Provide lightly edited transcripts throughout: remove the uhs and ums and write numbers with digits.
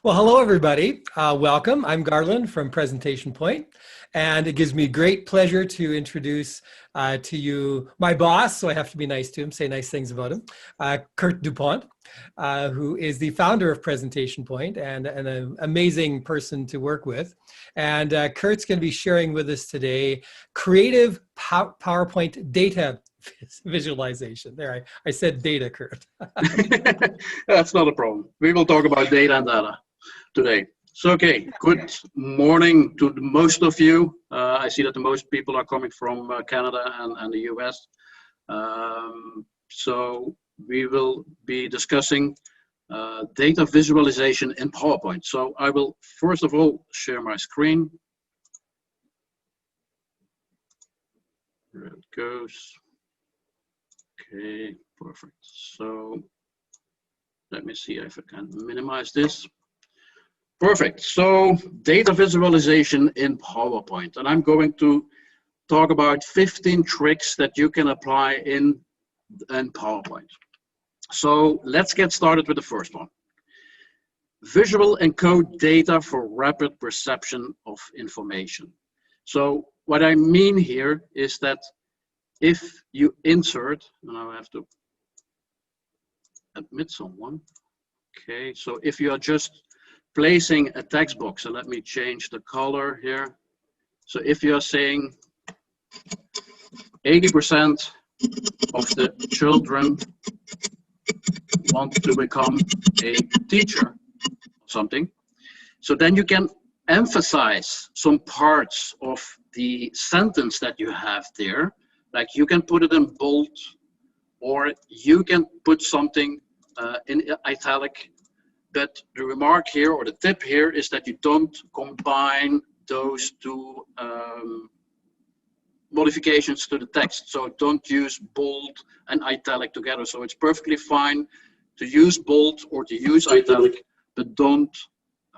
Well, hello, everybody. Welcome. I'm Garland from PresentationPoint, and it gives me great pleasure to introduce to you my boss, so I have to be nice to him, say nice things about him, Kurt Dupont, who is the founder of PresentationPoint and an amazing person to work with. And Kurt's going to be sharing with us today creative PowerPoint data visualization. There, I said data, Kurt. That's not a problem. We will talk about data and data today. So, okay, good morning to most of you. I see that the most people are coming from Canada and the US. So we will be discussing data visualization in PowerPoint. So I will first of all share my screen. There it goes. Okay, perfect. So let me see if I can minimize this. Perfect. So data visualization in PowerPoint. And I'm going to talk about 15 tricks that you can apply in PowerPoint. So let's get started with the first one. Visual encode data for rapid perception of information. So what I mean here is that if you insert, and I have to admit someone. Okay, so if you are just placing a text box, and let me change the color here. So if you are saying 80% of the children want to become a teacher or something, so then you can emphasize some parts of the sentence that you have there. Like you can put it in bold, or you can put something in italic. But the remark here, or the tip here, is that you don't combine those two modifications to the text. So don't use bold and italic together. So it's perfectly fine to use bold or to use italic, but don't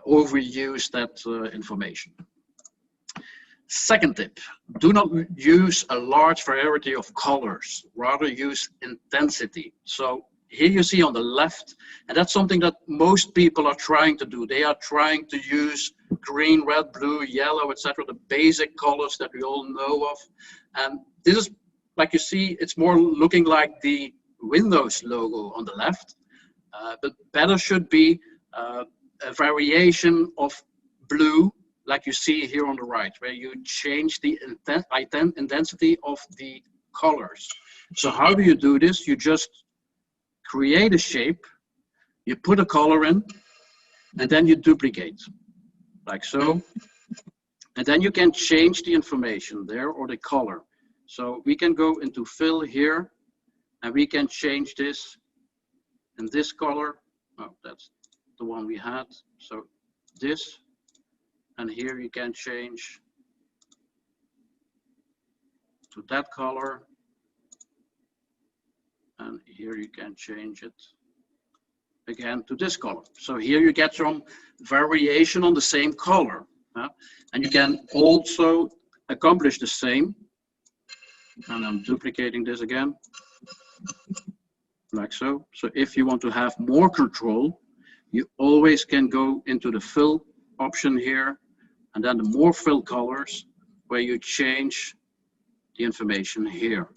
overuse that information. Second tip, do not use a large variety of colors, rather use intensity. So here you see on the left, and that's something that most people are trying to do. They are trying to use green, red, blue, yellow, etc., the basic colors that we all know of. And this is, like you see, it's more looking like the Windows logo on the left, but better should be a variation of blue, like you see here on the right, where you change the intensity of the colors. So how do you do this? You just create a shape, you put a color in, and then you duplicate, like so. And then you can change the information there, or the color. So we can go into fill here, and we can change this in this color. Oh, that's the one we had. So this. And here you can change to that color. And here you can change it again to this color. So here you get some variation on the same color. And you can also accomplish the same. And I'm duplicating this again, like so. So if you want to have more control, you always can go into the fill option here, and then the more fill colors, where you change the information here.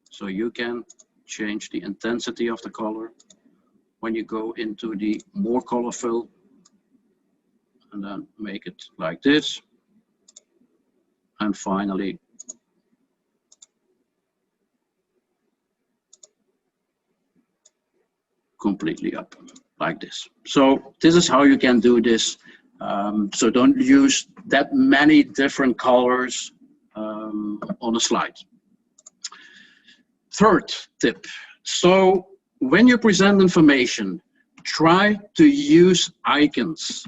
So you can change the intensity of the color when you go into the more color fill, and then make it like this. And finally, completely up like this. So this is how you can do this. So don't use that many different colors on a slide. Third tip. So when you present information, try to use icons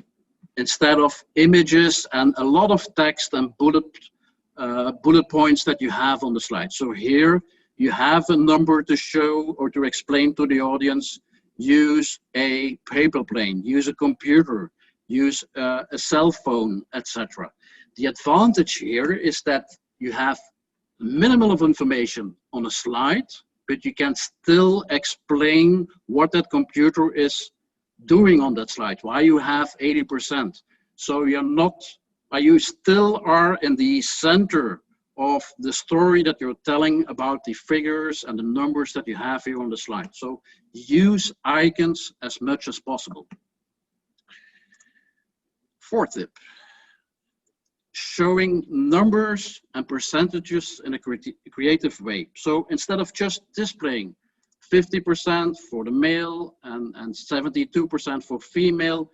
instead of images and a lot of text and bullet points that you have on the slide. So here you have a number to show or to explain to the audience. Use a paper plane, use a computer, use a cell phone, etc. The advantage here is that you have minimal of information on a slide, but you can still explain what that computer is doing on that slide, why you have 80%. So you still are in the center of the story that you're telling about the figures and the numbers that you have here on the slide. So use icons as much as possible. Fourth tip, showing numbers and percentages in a creative way. So instead of just displaying 50% for the male and 72% for female,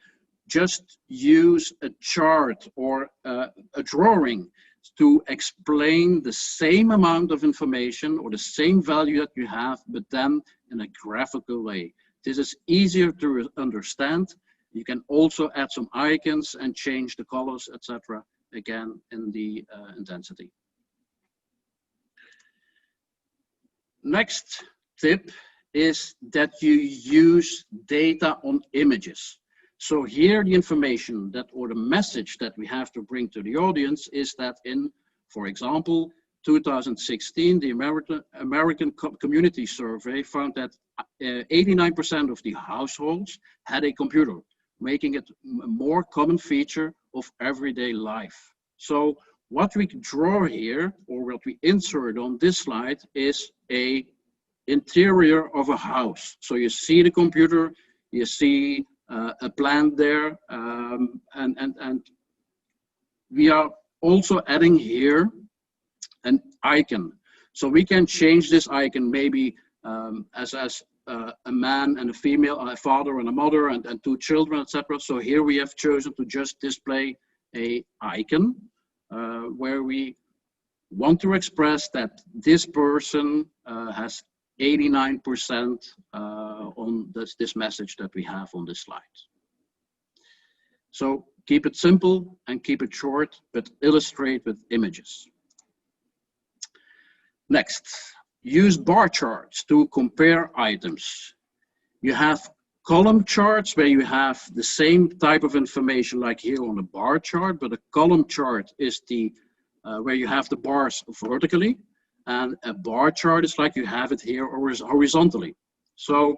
just use a chart or a drawing to explain the same amount of information or the same value that you have, but then in a graphical way. This is easier to understand. You can also add some icons and change the colors, etc. again in the intensity. Next tip is that you use data on images. So here the information that, or the message that we have to bring to the audience is that in, for example, 2016, the American Community Survey found that 89% of the households had a computer, making it a more common feature of everyday life. So what we draw here, or what we insert on this slide, is a interior of a house. So you see the computer, you see a plant there, and we are also adding here an icon. So we can change this icon maybe as a man and a female, a father and a mother, and two children, etc. So here we have chosen to just display a icon where we want to express that this person has 89% on this message that we have on this slide. So keep it simple and keep it short, but illustrate with images. Next, use bar charts to compare items. You have column charts where you have the same type of information like here on a bar chart, but a column chart is the where you have the bars vertically, and a bar chart is like you have it here horizontally. So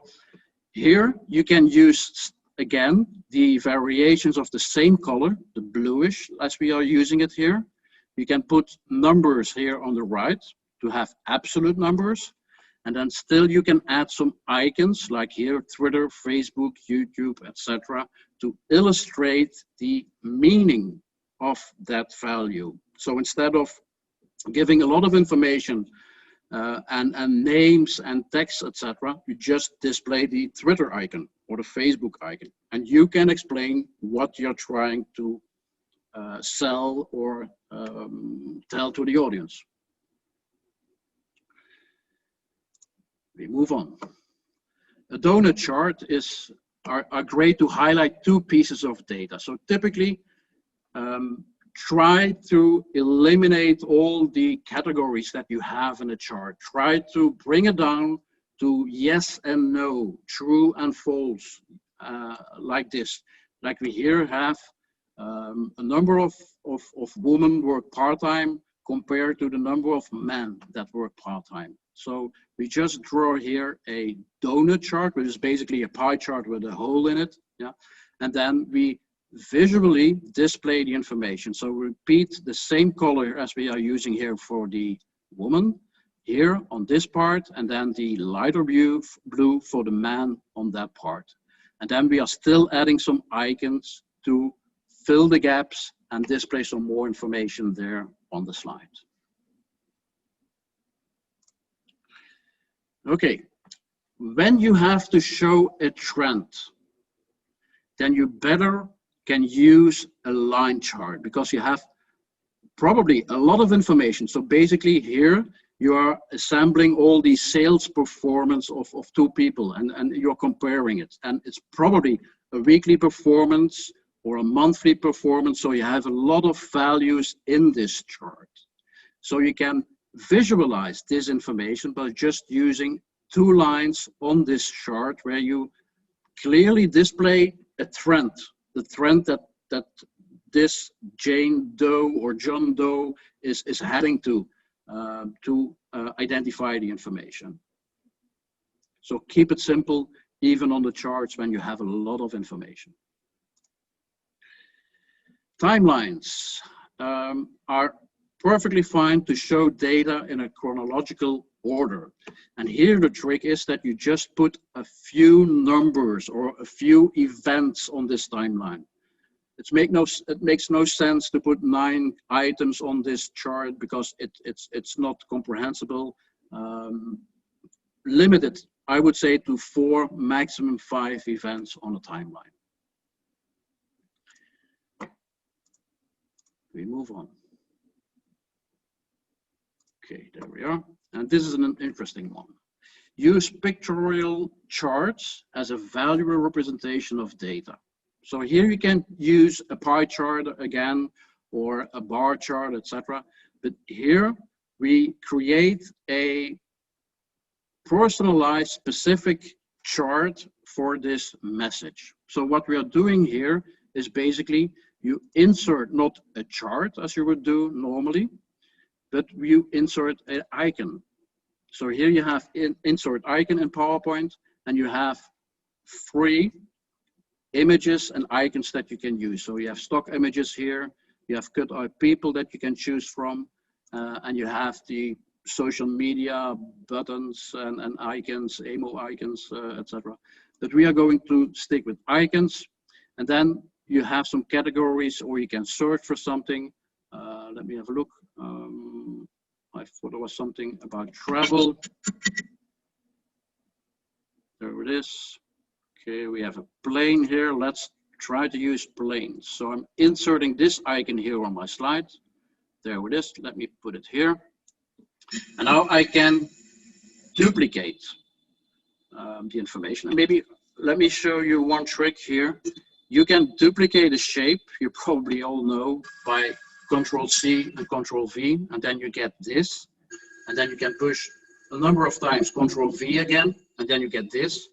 here you can use again the variations of the same color, the bluish as we are using it here. You can put numbers here on the right to have absolute numbers, and then still you can add some icons like here Twitter, Facebook, YouTube, etc. to illustrate the meaning of that value. So instead of giving a lot of information and names and text, etc., you just display the Twitter icon or the Facebook icon, and you can explain what you're trying to sell or tell to the audience. We move on. A donut chart are great to highlight two pieces of data. So typically, try to eliminate all the categories that you have in a chart. Try to bring it down to yes and no, true and false, like this. Like we here have a number of women work part-time compared to the number of men that work part-time. So we just draw here a donut chart, which is basically a pie chart with a hole in it. Yeah, and then we visually display the information. So repeat the same color as we are using here for the woman here on this part, and then the lighter blue for the man on that part. And then we are still adding some icons to fill the gaps and display some more information there on the slide. Okay, when you have to show a trend, then you better can use a line chart because you have probably a lot of information. So basically here you are assembling all the sales performance of two people and you're comparing it. And it's probably a weekly performance or a monthly performance. So you have a lot of values in this chart. So you can visualize this information by just using two lines on this chart where you clearly display a trend, the trend that this Jane Doe or John Doe is heading to identify the information. So keep it simple, even on the charts when you have a lot of information. Timelines are perfectly fine to show data in a chronological order. And here the trick is that you just put a few numbers or a few events on this timeline. It makes no sense to put 9 items on this chart because it's not comprehensible. Limited, I would say, to 4, maximum 5 events on a timeline. We move on. Okay, there we are. And this is an interesting one. Use pictorial charts as a valuable representation of data. So here you can use a pie chart again, or a bar chart, etc. But here we create a personalized, specific chart for this message. So what we are doing here is basically you insert not a chart as you would do normally, but you insert an icon. So here you have insert icon in PowerPoint, and you have 3 images and icons that you can use. So you have stock images here, you have cut out people that you can choose from, and you have the social media buttons and icons, emo icons, etc. But we are going to stick with icons, and then you have some categories, or you can search for something. Let me have a look. I thought there was something about travel. There it is. Okay, we have a plane here. Let's try to use planes. So I'm inserting this icon here on my slide. There it is. Let me put it here. And now I can duplicate the information. And maybe let me show you one trick here. You can duplicate a shape, you probably all know, by Control-C and Control-V, and then you get this. And then you can push a number of times Control-V again, and then you get this.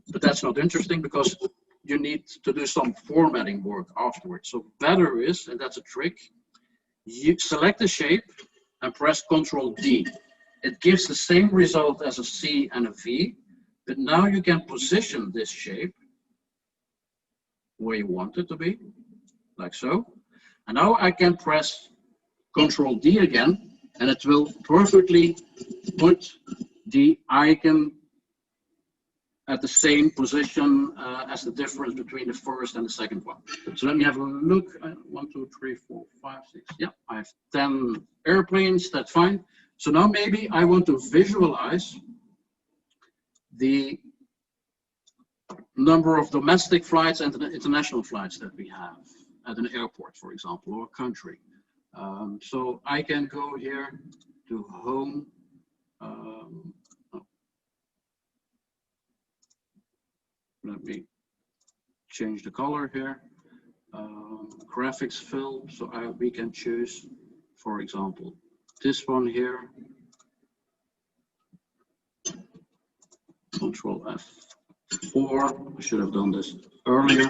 But that's not interesting because you need to do some formatting work afterwards. So better is, and that's a trick, you select the shape and press Control-D. It gives the same result as a C and a V, but now you can position this shape where you want it to be, like so. And now I can press Control-D again, and it will perfectly put the icon at the same position as the difference between the first and the second one. So let me have a look. 1, 2, 3, 4, 5, 6. Yeah, I have 10 airplanes. That's fine. So now maybe I want to visualize the number of domestic flights and international flights that we have at an airport, for example, or a country. So I can go here to home. Let me change the color here. Graphics fill, so we can choose, for example, this one here. Control F4. I should have done this earlier.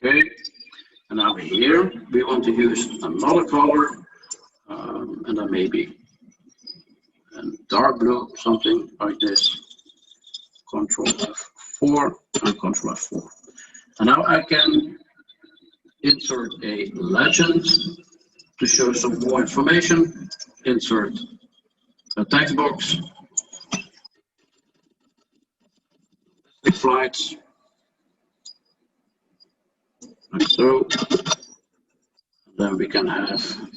Okay, and now here we want to use another color, and then maybe a dark blue, something like this. Control F4 and Control F4. And now I can insert a legend to show some more information. Insert a text box. Flights. Like so. Then we can have national.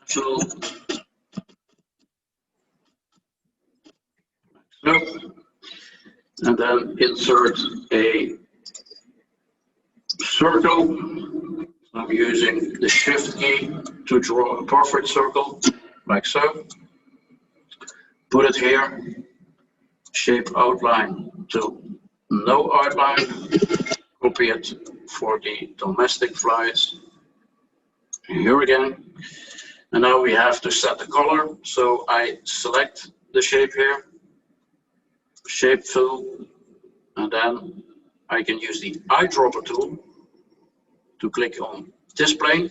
So, and then insert a circle. I'm using the Shift key to draw a perfect circle, like so. Put it here, shape outline to no outline, copy it for the domestic flights. Here again. And now we have to set the color. So I select the shape here. Shape fill, and then I can use the eyedropper tool to click on display,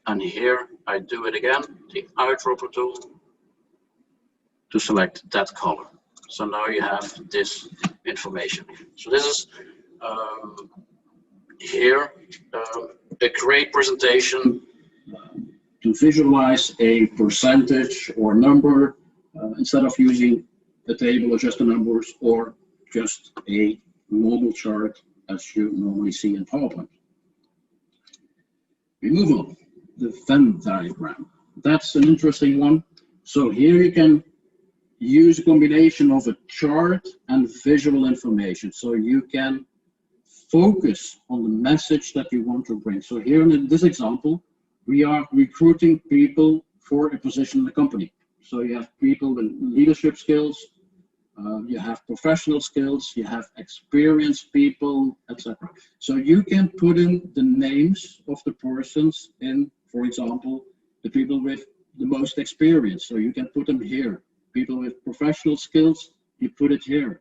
and here I do it again, the eyedropper tool, to select that color. So now you have this information. So this is here a great presentation to visualize a percentage or number instead of using a table or just the numbers or just a normal chart as you normally see in PowerPoint. We move on. The Venn diagram. That's an interesting one. So here you can use a combination of a chart and visual information. So you can focus on the message that you want to bring. So here in this example, we are recruiting people for a position in the company. So you have people with leadership skills, you have professional skills, you have experienced people, etc. So you can put in the names of the persons in, for example, the people with the most experience. So you can put them here. People with professional skills, you put it here.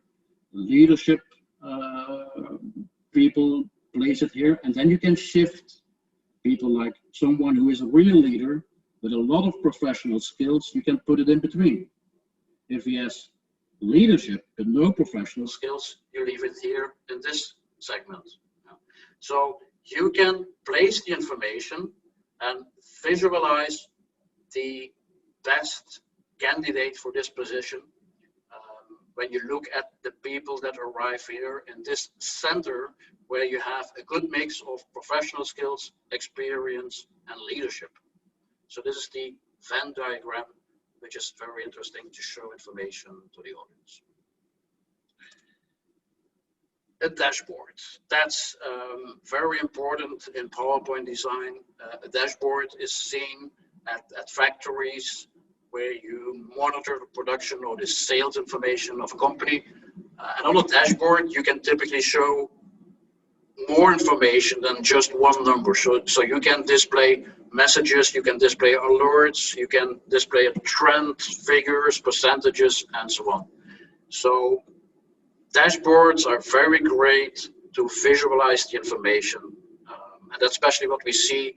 Leadership people, place it here, and then you can shift people like someone who is a real leader with a lot of professional skills, you can put it in between. If he has leadership but no professional skills, you leave it here in this segment. So you can place the information and visualize the best candidate for this position. When you look at the people that arrive here in this center, where you have a good mix of professional skills, experience, and leadership. So this is the Venn diagram, which is very interesting to show information to the audience. A dashboard. That's very important in PowerPoint design. A dashboard is seen at factories where you monitor the production or the sales information of a company. And on a dashboard, you can typically show more information than just one number. So you can display messages, you can display alerts, you can display a trend, figures, percentages, and so on. So dashboards are very great to visualize the information. And that's especially what we see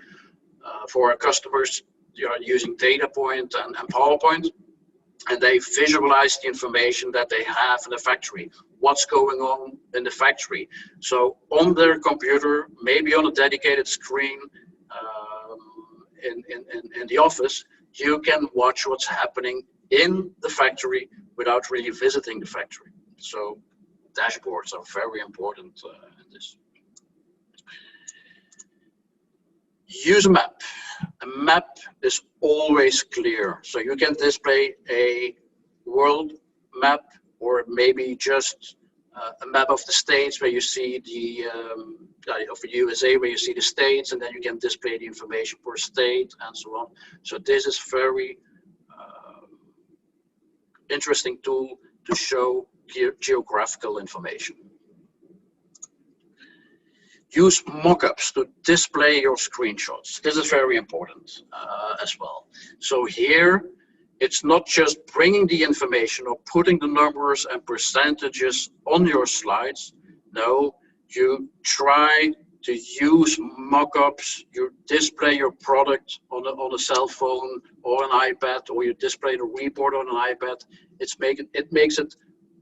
for our customers. You are using DataPoint and PowerPoint, and they visualize the information that they have in the factory, what's going on in the factory. So on their computer, maybe on a dedicated screen in the office, you can watch what's happening in the factory without really visiting the factory. So dashboards are very important in this. Use a map. A map is always clear. So you can display a world map, or maybe just a map of the states where you see the of the USA, where you see the states, and then you can display the information per state and so on. So this is very interesting tool to show geographical information. Use mockups to display your screenshots. This is very important as well. So here, it's not just bringing the information or putting the numbers and percentages on your slides. No, you try to use mockups. You display your product on a cell phone or an iPad, or you display the report on an iPad. It makes it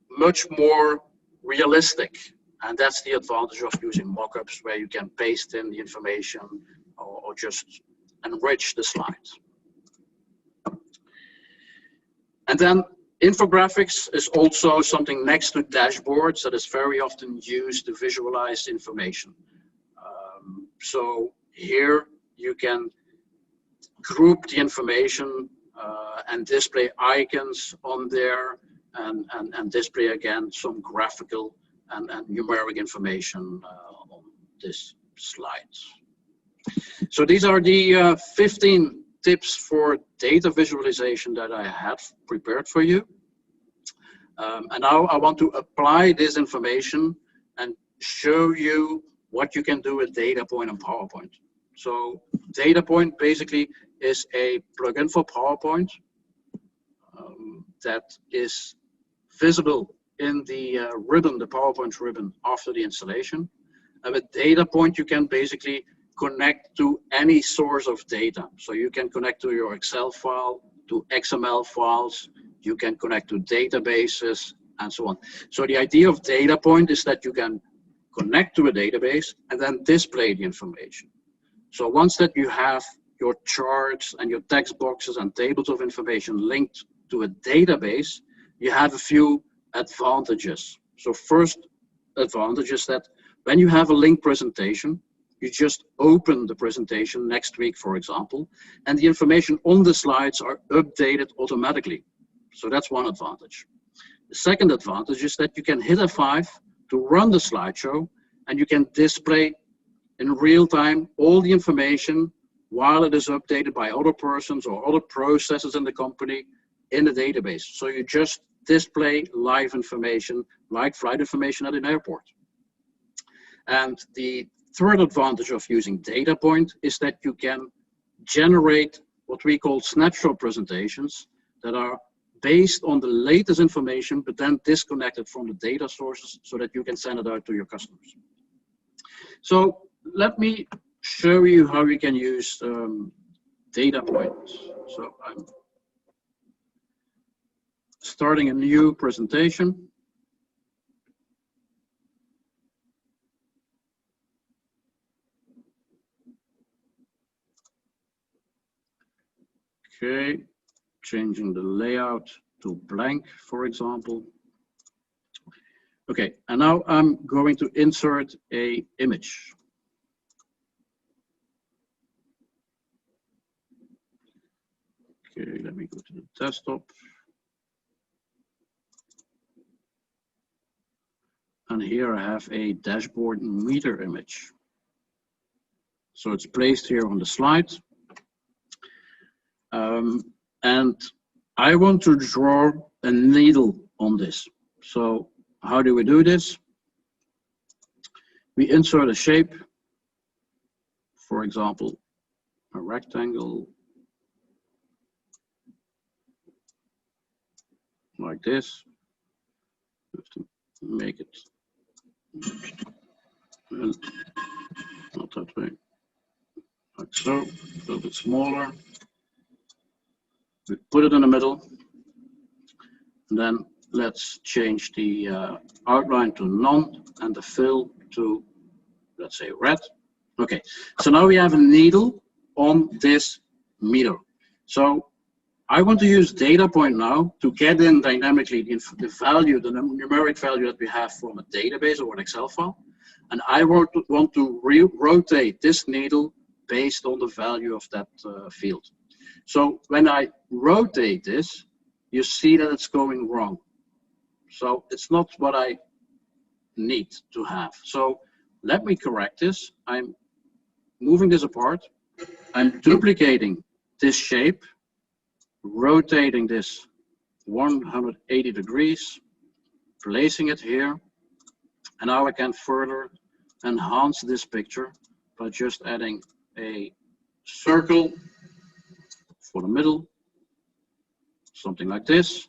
much more realistic. And that's the advantage of using mockups, where you can paste in the information or just enrich the slides. And then infographics is also something next to dashboards that is very often used to visualize information. So here you can group the information and display icons on there, and display again some graphical and numeric information on this slide. So these are the 15 tips for data visualization that I have prepared for you. And now I want to apply this information and show you what you can do with DataPoint and PowerPoint. So DataPoint basically is a plugin for PowerPoint that is visible in the ribbon, the PowerPoint ribbon, after the installation. And with DataPoint, you can basically connect to any source of data. So you can connect to your Excel file, to XML files, you can connect to databases, and so on. So the idea of data point is that you can connect to a database and then display the information. So once that you have your charts and your text boxes and tables of information linked to a database, you have a few advantages. So first advantage is that when you have a linked presentation, you just open the presentation next week, for example, and the information on the slides are updated automatically. So that's one advantage. The second advantage is that you can hit F5 to run the slideshow, and you can display in real time all the information while it is updated by other persons or other processes in the company in the database. So you just display live information, like flight information at an airport. And the third advantage of using data point is that you can generate what we call snapshot presentations that are based on the latest information, but then disconnected from the data sources so that you can send it out to your customers. So let me show you how we can use data points. So I'm starting a new presentation. Okay, changing the layout to blank, for example. Okay, and now I'm going to insert an image. Okay, let me go to the desktop. And here I have a dashboard meter image. So it's placed here on the slide. And I want to draw a needle on this. So how do we do this? We insert a shape, for example, a rectangle like this. We have to make it not that way, like so, a little bit smaller. We put it in the middle, and then let's change the outline to none and the fill to, let's say, red. Okay, so now we have a needle on this meter. So I want to use data point now to get in dynamically the value, the numeric value that we have from a database or an Excel file. And I want to rotate this needle based on the value of that field. So when I rotate this, you see that it's going wrong. So it's not what I need to have. So let me correct this. I'm moving this apart. I'm duplicating this shape, rotating this 180 degrees, placing it here. And now I can further enhance this picture by just adding a circle for the middle, something like this.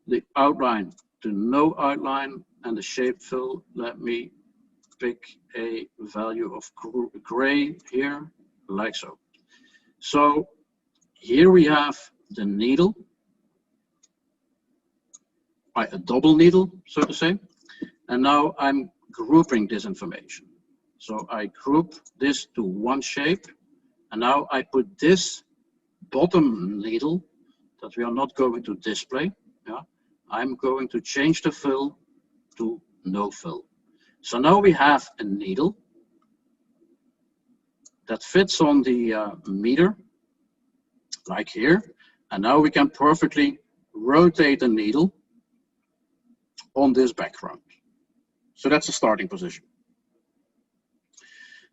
The outline to no outline, and the shape fill, let me pick a value of gray here, like so. So here we have the needle, a double needle, so to say. And now I'm grouping this information. So I group this to one shape, and now I put this bottom needle that we are not going to display. Yeah, I'm going to change the fill to no fill. So now we have a needle that fits on the meter, like here. And now we can perfectly rotate the needle on this background. So that's the starting position.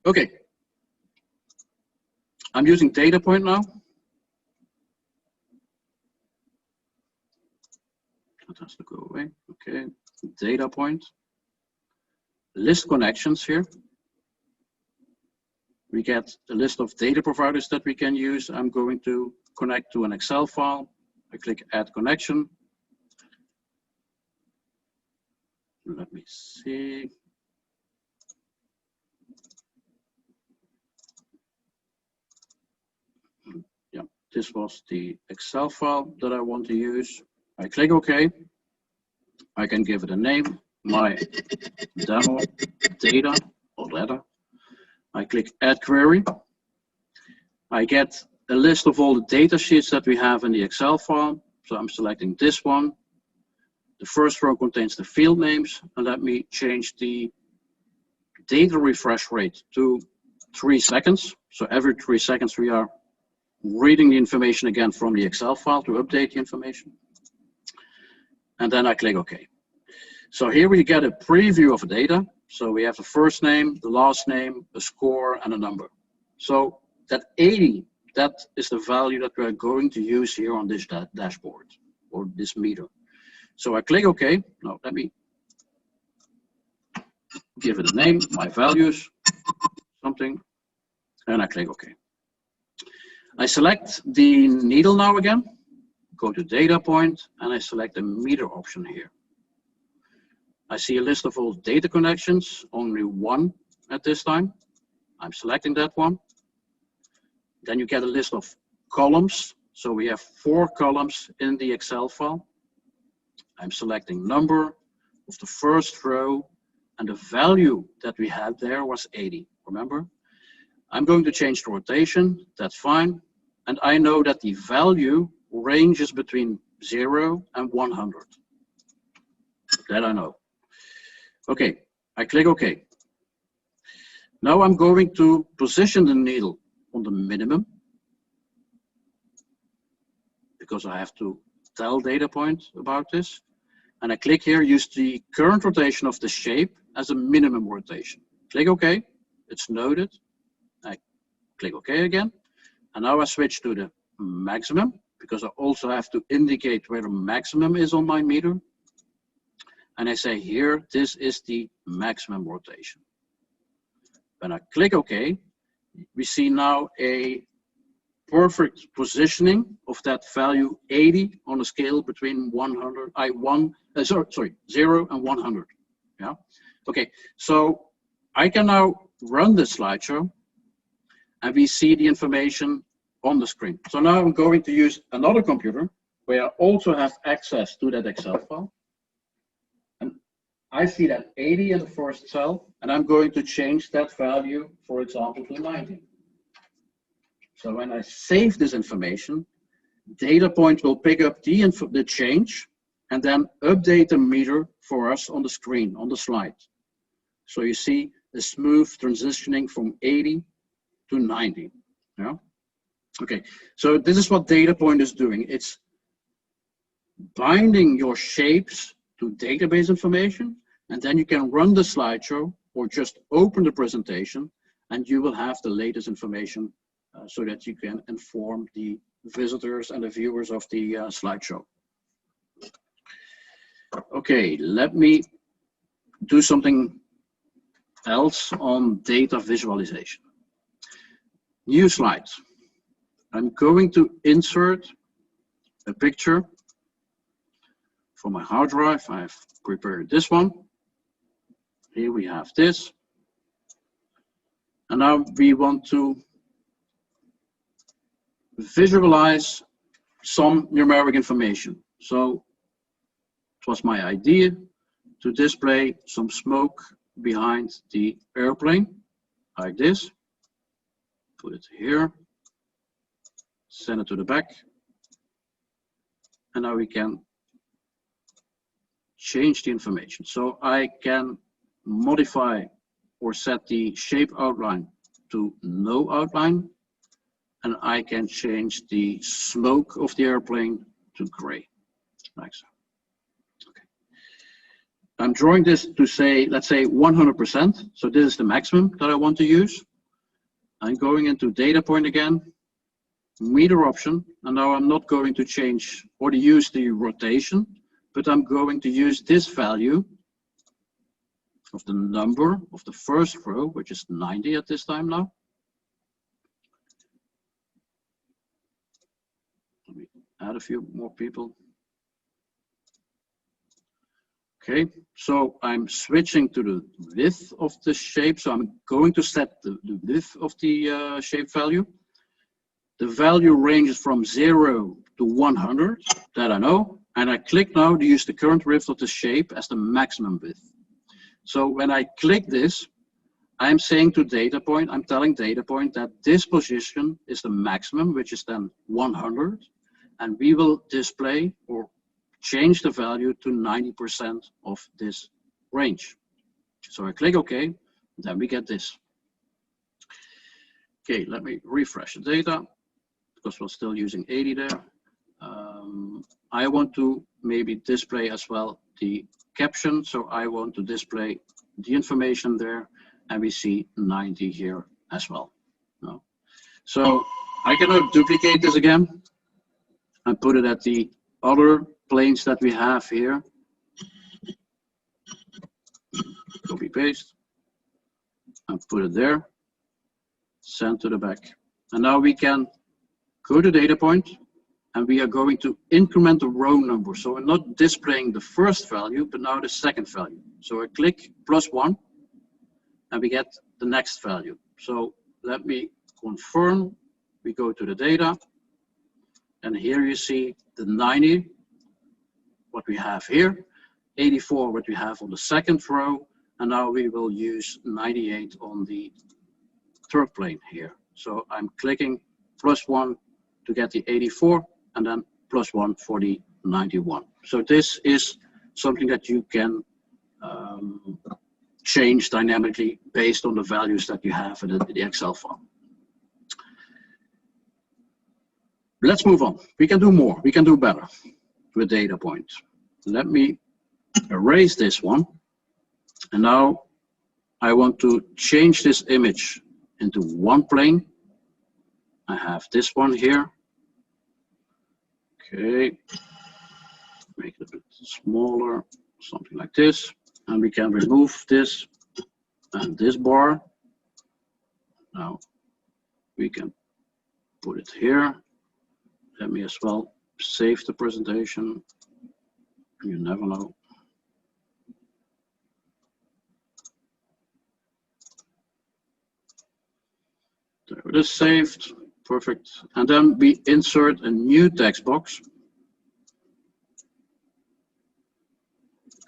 Okay, I'm using data point now. That has to go away. Okay, data point. List connections here. We get a list of data providers that we can use. I'm going to connect to an Excel file. I click Add Connection. Let me see. this was the Excel file that I want to use. I click OK. I can give it a name, my demo data or data. I click Add Query. I get a list of all the data sheets that we have in the Excel file. So I'm selecting this one. The first row contains the field names, and let me change the data refresh rate to 3 seconds. So every 3 seconds we are reading the information again from the Excel file to update the information. And then I click OK. So here we get a preview of the data. So we have the first name, the last name, a score, and a number. So that 80, that is the value that we're going to use here on this dashboard or this meter. So I click OK. Now let me give it a name, my values, something, and I click OK. I select the needle now again, go to data point, and I select the meter option here. I see a list of all data connections, only one at this time. I'm selecting that one. Then you get a list of columns. So we have 4 columns in the Excel file. I'm selecting number of the first row, and the value that we had there was 80, remember? I'm going to change the rotation, that's fine. And I know that the value ranges between 0 and 100. That I know. Okay, I click OK. Now I'm going to position the needle on the minimum, because I have to tell data point about this. And I click here, use the current rotation of the shape as a minimum rotation. Click OK, it's noted. I click OK again. And now I switch to the maximum, because I also have to indicate where the maximum is on my meter. And I say here, this is the maximum rotation. When I click OK, we see now a perfect positioning of that value 80 on a scale between 0 and 100. Yeah. Okay, so I can now run this slideshow, and we see the information on the screen. So now I'm going to use another computer where I also have access to that Excel file. And I see that 80 in the first cell, and I'm going to change that value, for example, to 90. So when I save this information, data point will pick up the change and then update the meter for us on the screen, on the slide. So you see a smooth transitioning from 80 to 90. Yeah. Okay, so this is what data point is doing. It's binding your shapes to database information, and then you can run the slideshow or just open the presentation, and you will have the latest information so that you can inform the visitors and the viewers of the slideshow. Okay, let me do something else on data visualization. New slide. I'm going to insert a picture from my hard drive. I've prepared this one. Here we have this. And now we want to visualize some numeric information. So it was my idea to display some smoke behind the airplane, like this. Put it here, send it to the back, and now we can change the information. So I can modify or set the shape outline to no outline, and I can change the smoke of the airplane to gray, like so. Okay. I'm drawing this to say, let's say 100%. So this is the maximum that I want to use. I'm going into data point again, meter option, and now I'm not going to change or to use the rotation, but I'm going to use this value of the number of the first row, which is 90 at this time now. Let me add a few more people. Okay, so I'm switching to the width of the shape. So I'm going to set the width of the shape value. The value ranges from 0 to 100, that I know. And I click now to use the current width of the shape as the maximum width. So when I click this, I'm saying to data point, I'm telling data point that this position is the maximum, which is then 100. And we will display or change the value to 90% of this range. So I click OK, then we get this. Okay, let me refresh the data because we're still using 80 there. I want to maybe display as well the caption. So I want to display the information there, and we see 90 here as well. No. So I cannot duplicate this again and put it at the other planes that we have here. Copy paste and put it there. Send to the back. And now we can go to data point, and we are going to increment the row number. So we're not displaying the first value, but now the second value. So I click +1, and we get the next value. So let me confirm. We go to the data, and here you see the 90, what we have here, 84, what we have on the second row, and now we will use 98 on the third plane here. So I'm clicking +1 to get the 84, and then +1 for the 91. So this is something that you can change dynamically based on the values that you have in the Excel file. Let's move on. We can do more. We can do better with data point. Let me erase this one. And now I want to change this image into one plane. I have this one here. Okay, make it a bit smaller, something like this. And we can remove this and this bar. Now we can put it here. Let me as well save the presentation. You never know. There it is, saved. Perfect. And then we insert a new text box.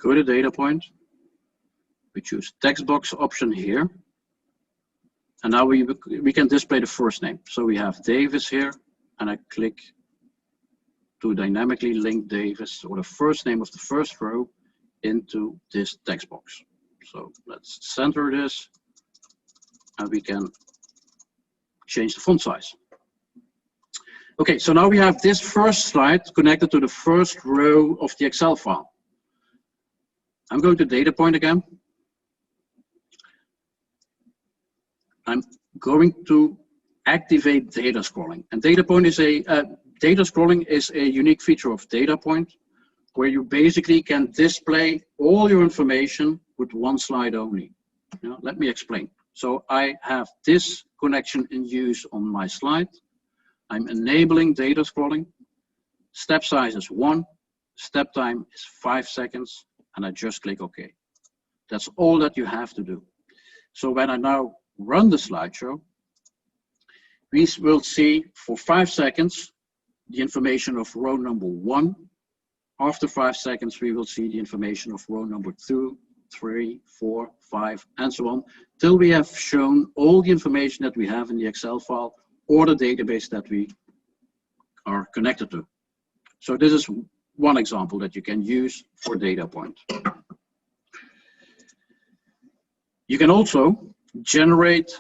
Go to data point. We choose text box option here. And now we can display the first name. So we have Davis here, and I click to dynamically link Davis, or the first name of the first row, into this text box. So let's center this, and we can change the font size. Okay, so now we have this first slide connected to the first row of the Excel file. I'm going to data point again. I'm going to activate data scrolling. And data scrolling is a unique feature of data point, where you basically can display all your information with one slide only. Let me explain. So I have this connection in use on my slide. I'm enabling data scrolling. Step size is 1. Step time is 5 seconds. And I just click OK. That's all that you have to do. So when I now run the slideshow, we will see for 5 seconds the information of row number 1. After 5 seconds, we will see the information of row number 2, 3, 4, 5, and so on, till we have shown all the information that we have in the Excel file or the database that we are connected to. So this is one example that you can use for data point. You can also generate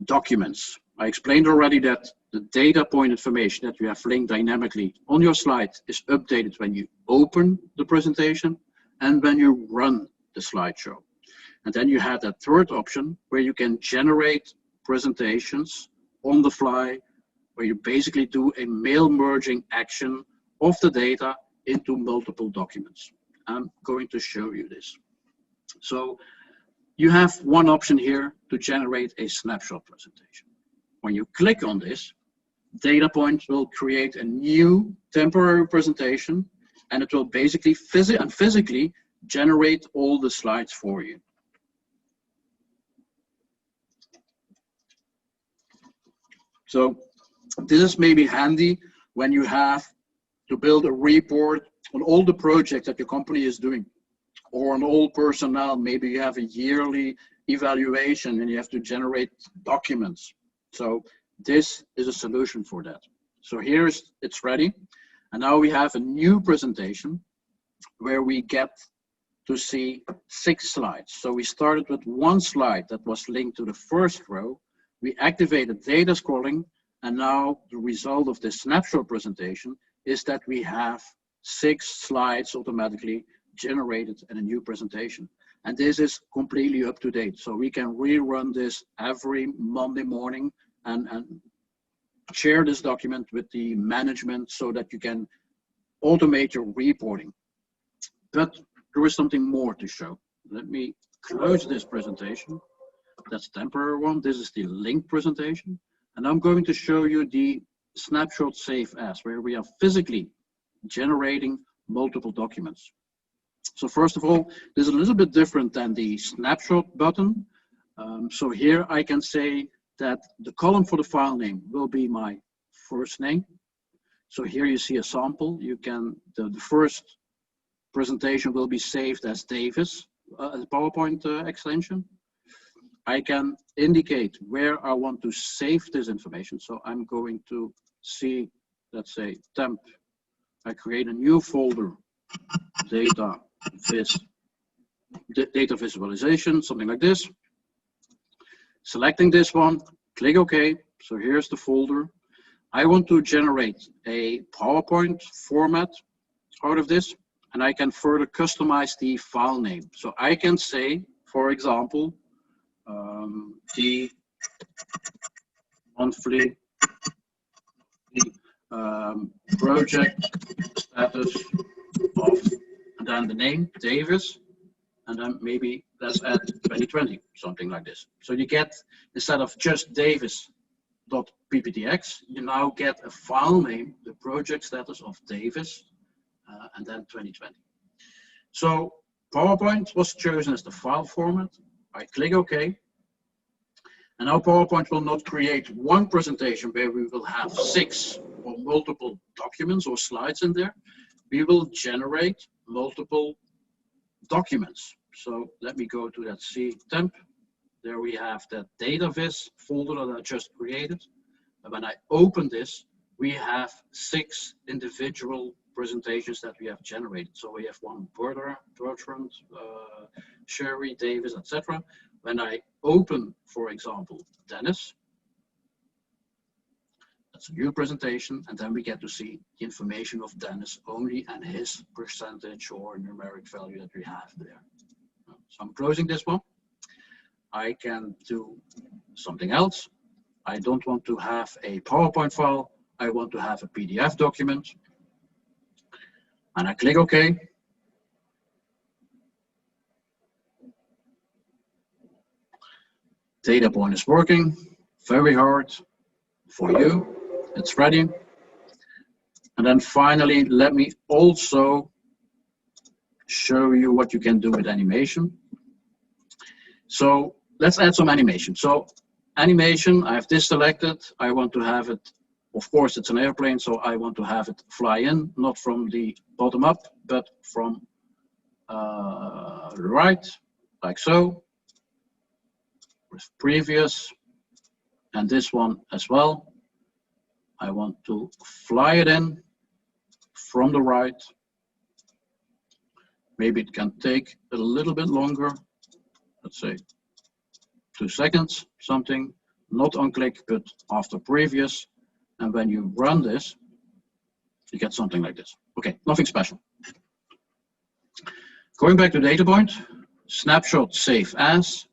documents. I explained already that the data point information that you have linked dynamically on your slide is updated when you open the presentation and when you run the slideshow. And then you have that third option where you can generate presentations on the fly, where you basically do a mail merging action of the data into multiple documents. I'm going to show you this. So you have one option here to generate a snapshot presentation. When you click on this, data point will create a new temporary presentation, and it will basically physically generate all the slides for you. So This is maybe handy when you have to build a report on all the projects that your company is doing, or on all personnel. Maybe you have a yearly evaluation and you have to generate documents. So this is a solution for that. So here's, it's ready. And now we have a new presentation where we get to see 6 slides. So we started with 1 slide that was linked to the first row. We activated data scrolling, and now the result of this snapshot presentation is that we have 6 slides automatically generated in a new presentation. And this is completely up to date. So we can rerun this every Monday morning and share this document with the management so that you can automate your reporting. But there is something more to show. Let me close this presentation. That's the temporary one. This is the link presentation. And I'm going to show you the snapshot save as, where we are physically generating multiple documents. So first of all, this is a little bit different than the snapshot button. So here I can say that the column for the file name will be my first name. So here you see a sample. You can, the first presentation will be saved as Davis, as a PowerPoint extension. I can indicate where I want to save this information. So I'm going to see, let's say temp. I create a new folder, data visualization, something like this. Selecting this one, click OK. So here's the folder. I want to generate a PowerPoint format out of this, and I can further customize the file name. So I can say, for example, the monthly project status of, and then the name, Davis, and then maybe let's add 2020, something like this. So you get, instead of just Davis.pptx, you now get a file name, the project status of Davis, and then 2020. So PowerPoint was chosen as the file format. I click OK. And now PowerPoint will not create one presentation where we will have 6 or multiple documents or slides in there. We will generate multiple documents. So let me go to that C temp. There we have that data viz folder that I just created. And when I open this, we have 6 individual presentations that we have generated. So we have one Bertrand, Sherry, Davis, etc. When I open, for example, Dennis, that's a new presentation, and then we get to see the information of Dennis only and his percentage or numeric value that we have there. So I'm closing this one. I can do something else. I don't want to have a PowerPoint file. I want to have a PDF document. And I click OK. Data point is working very hard for you. It's ready. And then finally, let me also show you what you can do with animation. So let's add some animation. So animation, I have this selected. I want to have it, of course, it's an airplane, so I want to have it fly in, not from the bottom up, but from right, like so. With previous, and this one as well. I want to fly it in from the right. Maybe it can take a little bit longer. Let's say 2 seconds, something, not on click, but after previous. And when you run this, you get something like this. Okay, nothing special. Going back to data point, snapshot save as.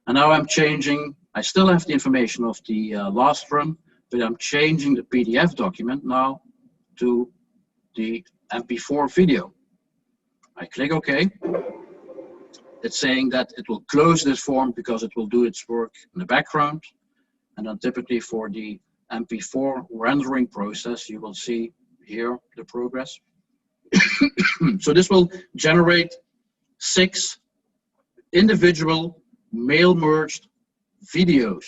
And now I'm changing, I still have the information of the last run, but I'm changing the PDF document now to the MP4 video. I click OK. It's saying that it will close this form because it will do its work in the background. And then typically for the MP4 rendering process, you will see here the progress. So this will generate 6 individual mail merged video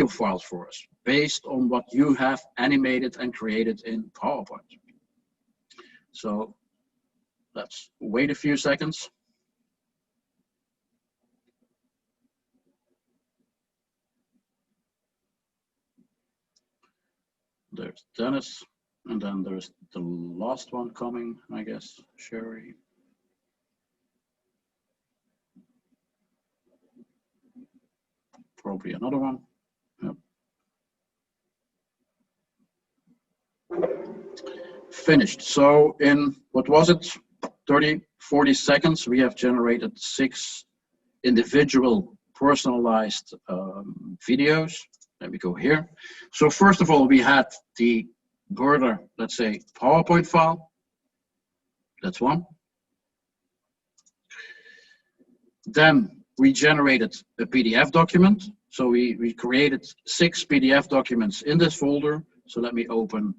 files for us. based on what you have animated and created in PowerPoint. So let's wait a few seconds. There's Dennis, and then there's the last one coming, I guess, Sherry. Probably another one. Yep. Finished. So in, what was it, 30, 40 seconds, we have generated 6 individual personalized videos. Let me go here. So first of all, we had the Burger, let's say, PowerPoint file. That's one. Then we generated a PDF document. So we created 6 PDF documents in this folder. So let me open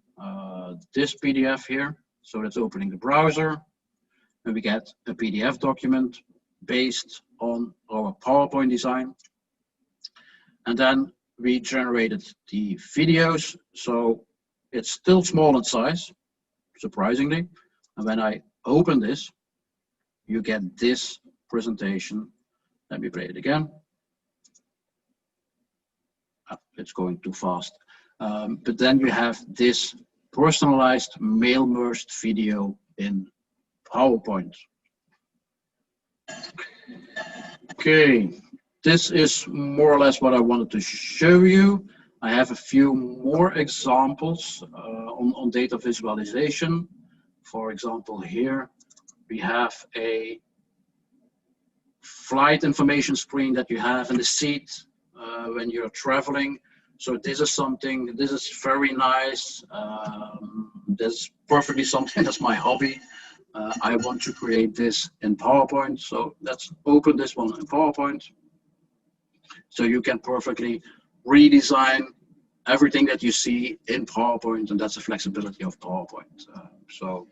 this PDF here. So that's opening the browser. And we get a PDF document based on our PowerPoint design. And then we generated the videos. So it's still small in size, surprisingly. And when I open this, you get this presentation. Let me play it again. It's going too fast. But then you have this personalized mail merged video in PowerPoint. Okay, this is more or less what I wanted to show you. I have a few more examples on data visualization. For example, here we have a flight information screen that you have in the seat when you're traveling. So this is something, this is very nice. That's perfectly something, that's my hobby. I want to create this in PowerPoint. So let's open this one in PowerPoint. So you can perfectly redesign everything that you see in PowerPoint, and that's the flexibility of PowerPoint. So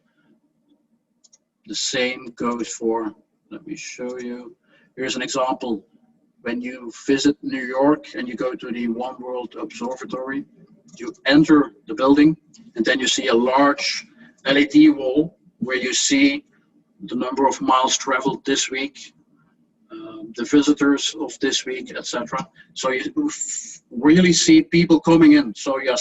the same goes for, let me show you. Here's an example. When you visit New York and you go to the One World Observatory, you enter the building and then you see a large LED wall where you see the number of miles traveled this week, the visitors of this week, etc. So you really see people coming in. So your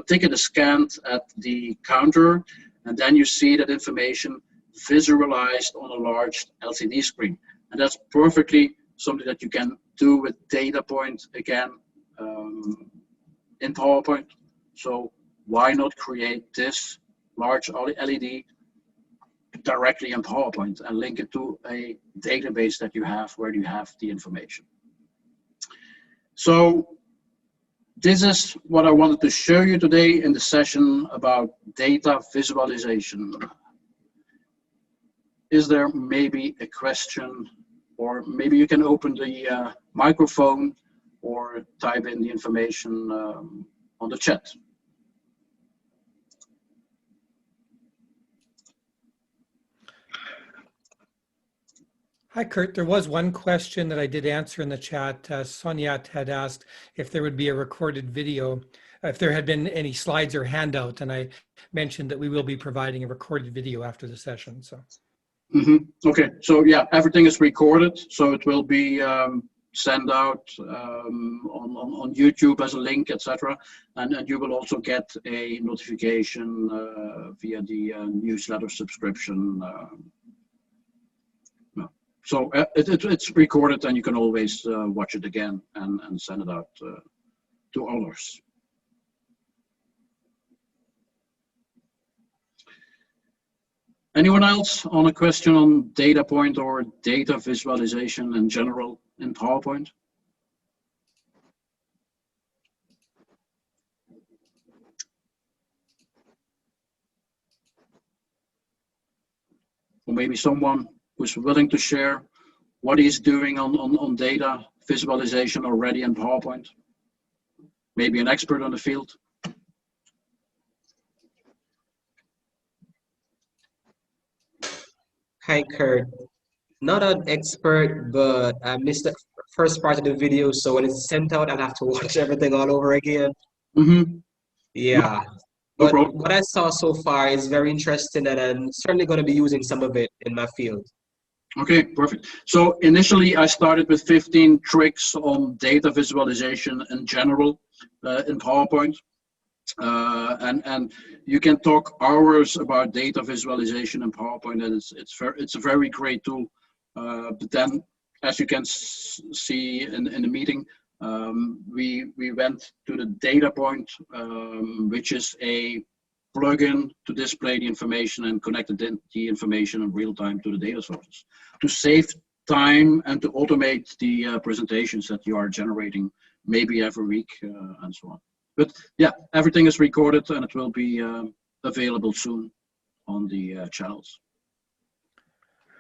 ticket is scanned at the counter, and then you see that information visualized on a large LCD screen. And that's perfectly something that you can do with data point again in PowerPoint. So why not create this large LED directly in PowerPoint and link it to a database that you have where you have the information. So this is what I wanted to show you today in the session about data visualization. Is there maybe a question, or maybe you can open the microphone or type in the information on the chat. Hi, Kurt. There was one question that I did answer in the chat. Sonia had asked if there would be a recorded video, if there had been any slides or handout, and I mentioned that we will be providing a recorded video after the session. So. Okay, so yeah, everything is recorded, so it will be sent out on YouTube as a link, etc. And you will also get a notification via the newsletter subscription. So it's recorded, and you can always watch it again and send it out to others. Anyone else on a question on data point or data visualization in general in PowerPoint? Or maybe someone who's willing to share what he's doing on data visualization already in PowerPoint? Maybe an expert on the field? Hi, Kurt. Not an expert, but I missed the first part of the video, so when it's sent out, I'll have to watch everything all over again. Mm-hmm. Yeah. No But problem. what I saw so far is very interesting, and I'm certainly going to be using some of it in my field. Okay, perfect. So initially I started with 15 tricks on data visualization in general in PowerPoint. And you can talk hours about data visualization in PowerPoint, and it's a very great tool. But then, as you can see in the meeting, we went to the data point, which is a plugin to display the information and connect the information in real time to the data sources to save time and to automate the presentations that you are generating maybe every week and so on. But yeah, everything is recorded and it will be available soon on the channels.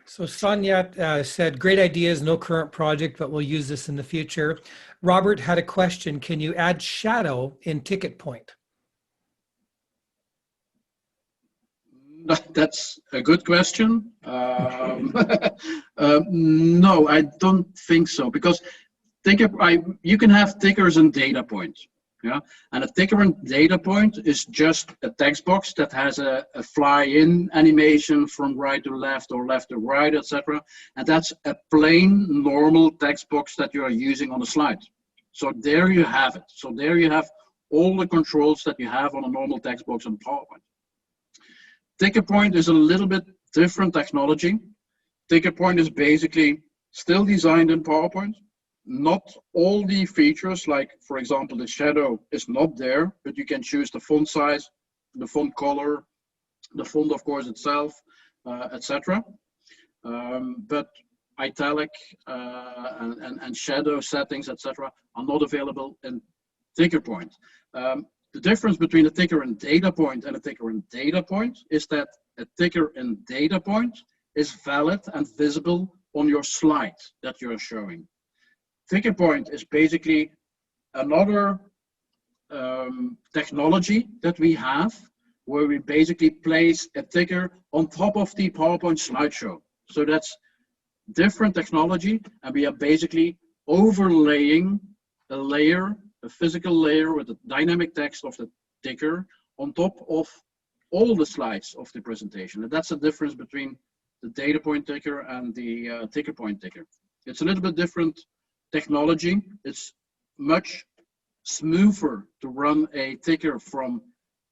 So Sonia said, great ideas, no current project, but we'll use this in the future. Robert had a question. Can you add shadow in ticket point? That's a good question. No, I don't think so, because you can have tickers and data points. Yeah, and a ticker and data point is just a text box that has a fly-in animation from right to left or left to right, etc. And that's a plain normal text box that you are using on a slide. So there you have it. So there you have all the controls that you have on a normal text box in PowerPoint. Ticker point is a little bit different technology. Ticker point is basically still designed in PowerPoint. Not all the features, like for example, the shadow is not there, but you can choose the font size, the font color, the font of course itself, etc. But italic and shadow settings, etc. are not available in ticker point. The difference between a ticker and data point and a ticker and data point is that a ticker and data point is valid and visible on your slide that you're showing. Ticker point is basically another technology that we have where we basically place a ticker on top of the PowerPoint slideshow. So that's different technology, and we are basically overlaying a layer, a physical layer with the dynamic text of the ticker on top of all the slides of the presentation. And that's the difference between the data point ticker and the ticker point ticker. It's a little bit different technology. It's much smoother to run a ticker from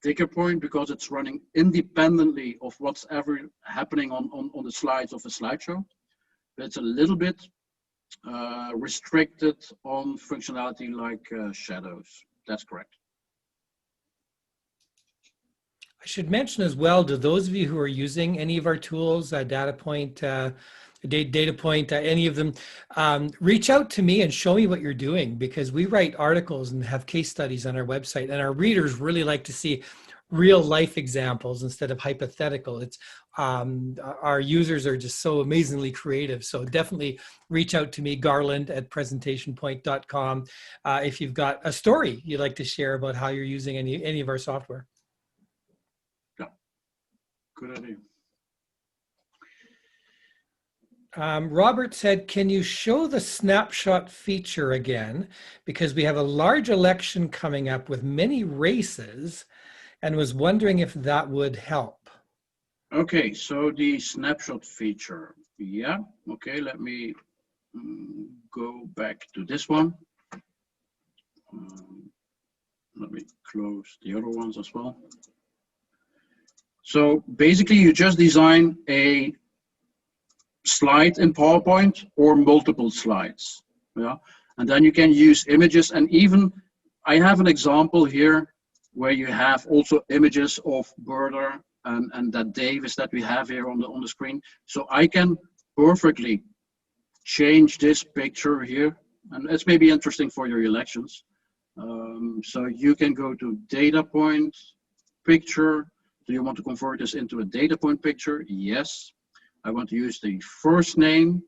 ticker point because it's running independently of what's ever happening on the slides of a slideshow. But it's a little bit restricted on functionality like shadows. That's correct. I should mention as well, to those of you who are using any of our tools, data point, any of them, reach out to me and show me what you're doing, because we write articles and have case studies on our website, and our readers really like to see real life examples instead of hypothetical. It's our users are just so amazingly creative. So definitely reach out to me, garland@presentationpoint.com, if you've got a story you'd like to share about how you're using any of our software. Yeah, good idea. Robert said, can you show the snapshot feature again? Because we have a large election coming up with many races, and was wondering if that would help. Okay, so the snapshot feature. Yeah, okay, let me go back to this one. Let me close the other ones as well. So basically you just design a slide in PowerPoint or multiple slides. Yeah, and then you can use images, and even I have an example here where you have also images of Bertha and that Davis that we have here on the screen. So I can perfectly change this picture here, and it's maybe interesting for your elections. So you can go to data point picture. Do you want to convert this into a data point picture? Yes. I want to use the first name.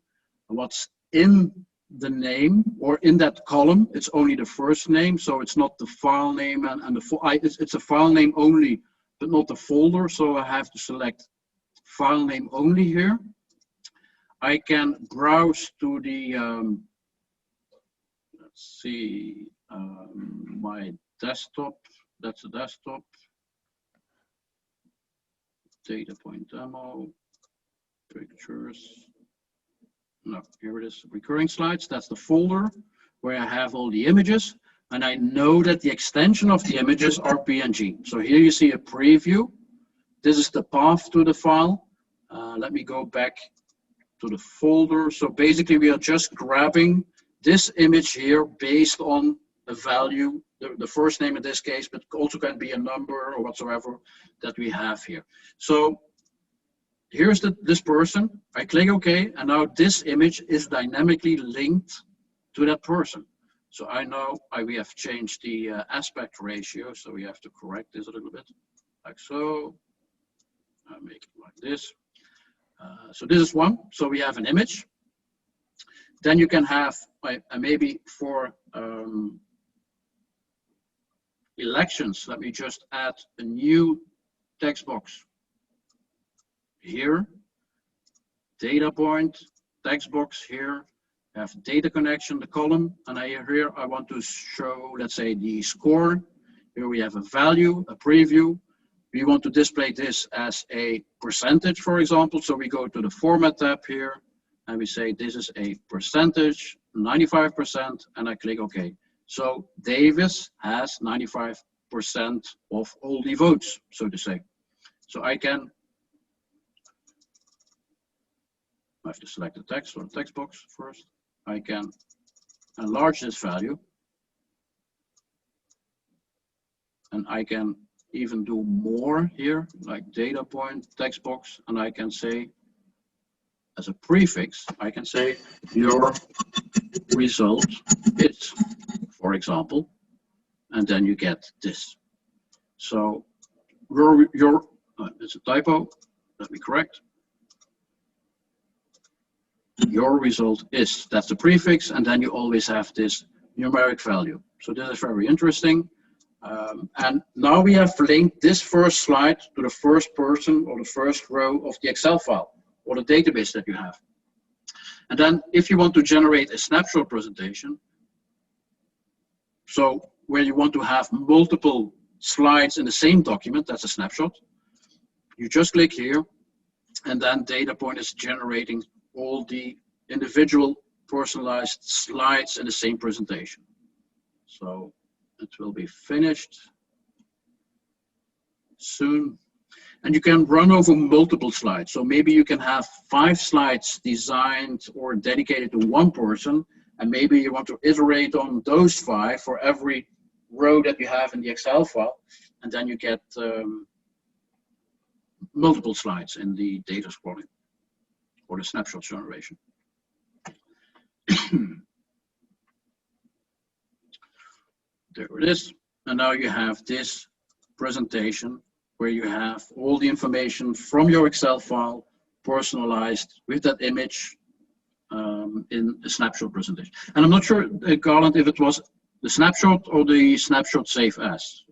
What's in the name or in that column, it's only the first name, so it's not the file name and it's a file name only, but not the folder. So I have to select file name only here. I can browse to the let's see, my desktop. That's the desktop. Data point demo. Pictures. No, here it is. Recurring slides. That's the folder where I have all the images. And I know that the extension of the images are PNG. So here you see a preview. This is the path to the file. Let me go back to the folder. So basically we are just grabbing this image here based on a value, the first name in this case, but also can be a number or whatsoever that we have here. So here's this person. I click OK, and now this image is dynamically linked to that person. So I know we have changed the aspect ratio, so we have to correct this a little bit, like so. I make it like this. So this is one. So we have an image. Then you can have maybe for elections. Let me just add a new text box here. Data point, text box here. Have data connection, the column, and here I want to show, let's say, the score. Here we have a value, a preview. We want to display this as a percentage, for example. So we go to the Format tab here, and we say this is a percentage, 95%, and I click OK. So Davis has 95% of all the votes, so to say. So I have to select the text or the text box first. I can enlarge this value, and I can even do more here, like data point, text box, and I can say as a prefix, I can say your result is, for example, and then you get this. So it's a typo, let me correct. Your result is, that's the prefix, and then you always have this numeric value. So this is very interesting. And now we have linked this first slide to the first person or the first row of the Excel file or the database that you have. And then if you want to generate a snapshot presentation, so where you want to have multiple slides in the same document, that's a snapshot. You just click here, and then data point is generating all the individual personalized slides in the same presentation. So it will be finished soon. And you can run over multiple slides. So maybe you can have 5 slides designed or dedicated to one person, and maybe you want to iterate on those 5 for every row that you have in the Excel file, and then you get multiple slides in the data scrolling or the snapshot generation. There it is. And now you have this presentation where you have all the information from your Excel file personalized with that image in a snapshot presentation. And I'm not sure, Garland, if it was the snapshot or the snapshot save as.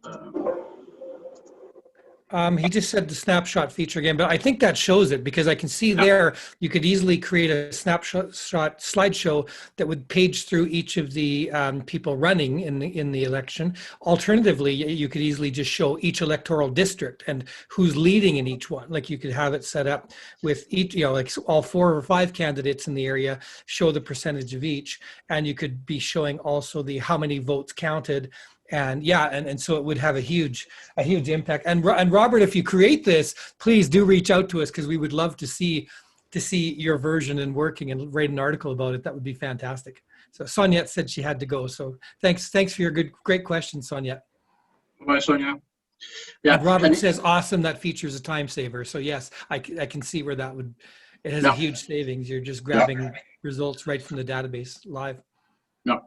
He just said the snapshot feature again, but I think that shows it, because I can see there you could easily create a snapshot slideshow that would page through each of the people running in the election. Alternatively, you could easily just show each electoral district and who's leading in each one. Like you could have it set up with each, like all 4 or 5 candidates in the area, show the percentage of each, and you could be showing also the how many votes counted. And and so it would have a huge impact. And Robert, if you create this, please do reach out to us, because we would love to see your version and working and write an article about it. That would be fantastic. So Soniette said she had to go. So thanks for your great question, Soniette. Bye, Sonia. Yeah. And Robert says, awesome, that feature is a time saver. So yes, I can see where that would, it has a huge savings. You're just grabbing results right from the database live. Yeah.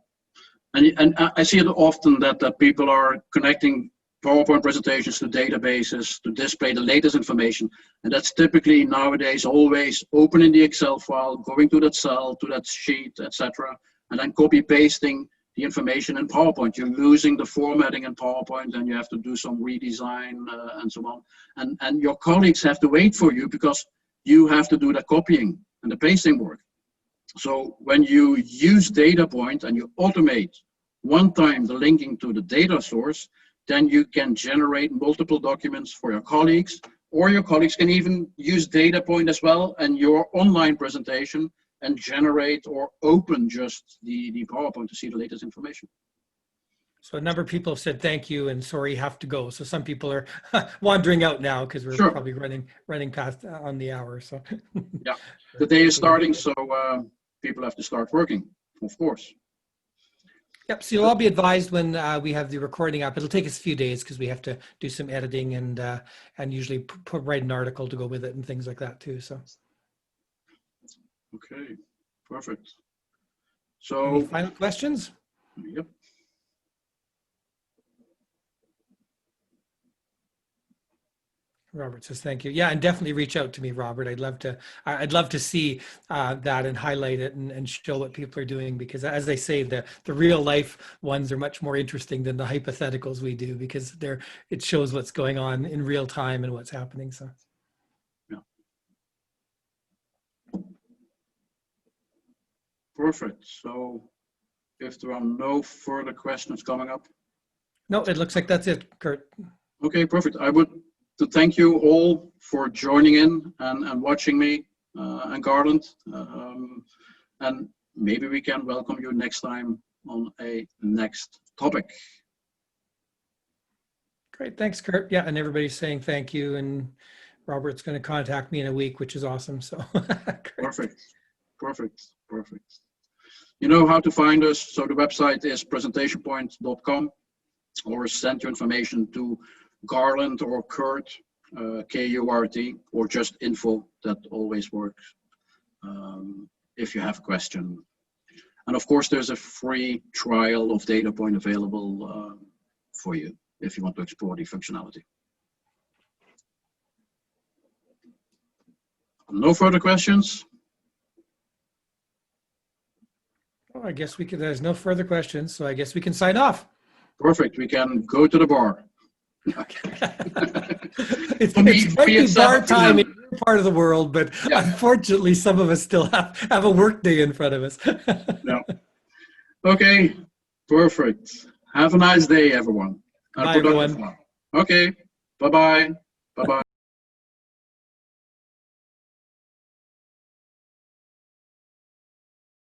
And I see it often that people are connecting PowerPoint presentations to databases to display the latest information. And that's typically nowadays always opening the Excel file, going to that cell, to that sheet, etc., and then copy pasting the information in PowerPoint. You're losing the formatting in PowerPoint, and you have to do some redesign and so on. And your colleagues have to wait for you, because you have to do the copying and the pasting work. So when you use DataPoint and you automate one time the linking to the data source, then you can generate multiple documents for your colleagues, or your colleagues can even use DataPoint as well and your online presentation and generate or open just the PowerPoint to see the latest information. So a number of people have said thank you and sorry, have to go. So some people are wandering out now because we're Sure. probably running past on the hour. So yeah, the day is starting, so people have to start working, of course. Yep. So you'll all be advised when we have the recording up. It'll take us a few days because we have to do some editing and usually write an article to go with it and things like that too. So. Okay, perfect. So. Any final questions? Yep. Robert says thank you. Yeah, and definitely reach out to me, Robert. I'd love to see that and highlight it and show what people are doing, because as I say, the real life ones are much more interesting than the hypotheticals we do, because it shows what's going on in real time and what's happening. So yeah. Perfect. So if there are no further questions coming up. No, it looks like that's it, Kurt. Okay, perfect. I would to thank you all for joining in and watching me and Garland. And maybe we can welcome you next time on a next topic. Great, thanks, Kurt. Yeah, and everybody's saying thank you. And Robert's going to contact me in a week, which is awesome. So perfect, perfect, perfect. You know how to find us. So the website is presentationpoint.com, or send your information to Garland or Kurt, K-U-R-T, or just info. That always works if you have a question. And of course, there's a free trial of DataPoint available for you if you want to explore the functionality. No further questions? Oh, I guess we could, there's no further questions, so I guess we can sign off. Perfect, we can go to the bar. It might be bar time in your part of the world, but yeah, unfortunately some of us still have a work day in front of us. Yeah. Okay, perfect. Have a nice day, everyone. Bye, everyone. Okay, bye-bye. Bye-bye.